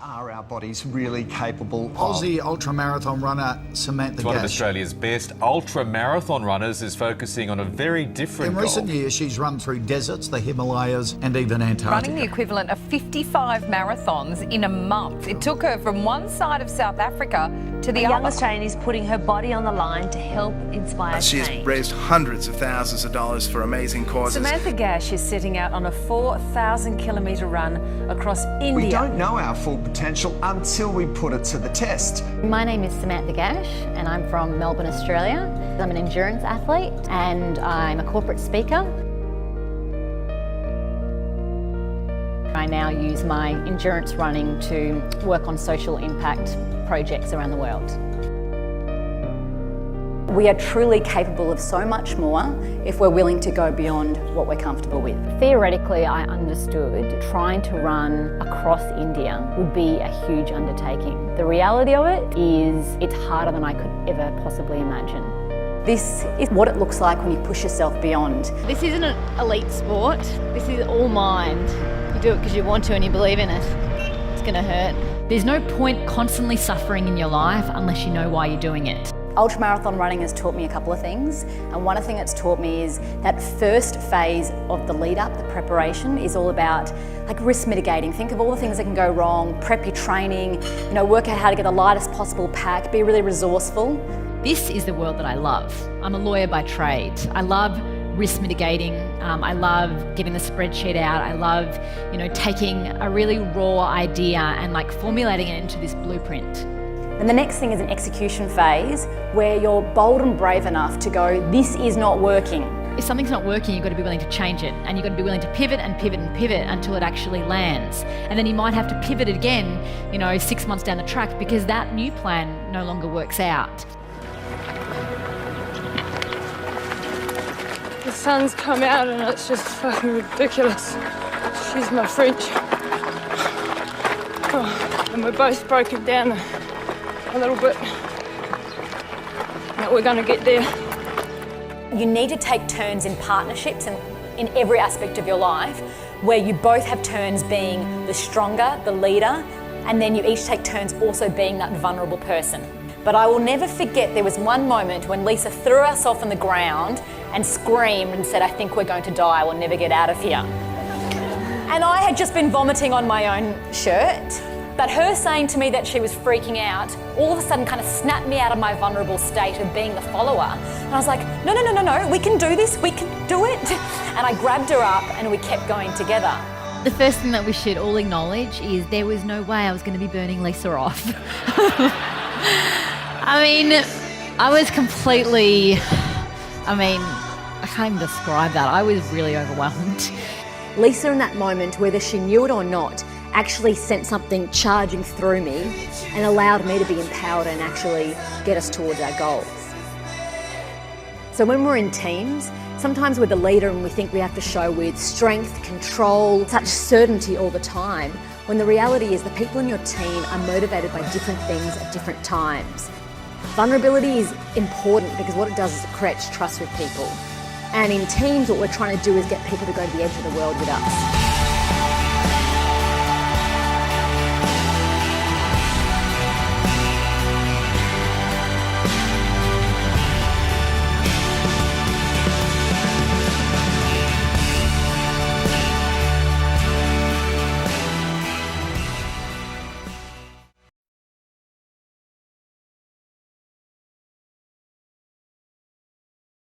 Are our bodies really capable of... Aussie ultramarathon runner Samantha One of Gash. Australia's best ultra-marathon runners is focusing on a very different In recent years, she's run through deserts, the Himalayas, and even Antarctica. Running the equivalent of 55 marathons in a month. It took her from one side of South Africa to the other. A young Australian is putting her body on the line to help inspire She has change. raised hundreds of thousands of dollars for amazing causes. Samantha Gash is setting out on a 4,000-kilometre run across India. We don't know our full potential until we put it to the test. My name is Samantha Gash and I'm from Melbourne, Australia. I'm an endurance athlete and I'm a corporate speaker. I now use my endurance running to work on social impact projects around the world. We are truly capable of so much more if we're willing to go beyond what we're comfortable with. Theoretically, I understood trying to run across India would be a huge undertaking. The reality of it is it's harder than I could ever possibly imagine. This is what it looks like when you push yourself beyond. This isn't an elite sport. This is all mind. You do it because you want to and you believe in it. It's going to hurt. There's no point constantly suffering in your life unless you know why you're doing it. Ultramarathon running has taught me a couple of things, and one thing it's taught me is that first phase of the lead up, the preparation, is all about risk mitigating. Think of all the things that can go wrong, prep your training, work out how to get the lightest possible pack, be really resourceful. This is the world that I love. I'm a lawyer by trade. I love risk mitigating. I love getting the spreadsheet out. I love, taking a really raw idea and formulating it into this blueprint. And the next thing is an execution phase where you're bold and brave enough to go, this is not working. If something's not working, you've got to be willing to change it, and you've got to be willing to pivot and pivot and pivot until it actually lands. And then you might have to pivot it again, 6 months down the track because that new plan no longer works out. The sun's come out and it's just fucking ridiculous. Excuse my French. Oh, and we're both broken down a little bit. But we're going to get there. You need to take turns in partnerships and in every aspect of your life where you both have turns being the stronger, the leader, and then you each take turns also being that vulnerable person. But I will never forget there was one moment when Lisa threw herself on the ground and screamed and said, I think we're going to die, we'll never get out of here. And I had just been vomiting on my own shirt, but her saying to me that she was freaking out all of a sudden kind of snapped me out of my vulnerable state of being the follower. And I was like, no, we can do this, we can do it. And I grabbed her up and we kept going together. The first thing that we should all acknowledge is there was no way I was going to be burning Lisa off. I was completely, I can't even describe that. I was really overwhelmed. Lisa in that moment, whether she knew it or not, actually sent something charging through me and allowed me to be empowered and actually get us towards our goals. So when we're in teams, sometimes we're the leader and we think we have to show with strength, control, such certainty all the time, when the reality is the people in your team are motivated by different things at different times. Vulnerability is important because what it does is it creates trust with people. And in teams, what we're trying to do is get people to go to the edge of the world with us.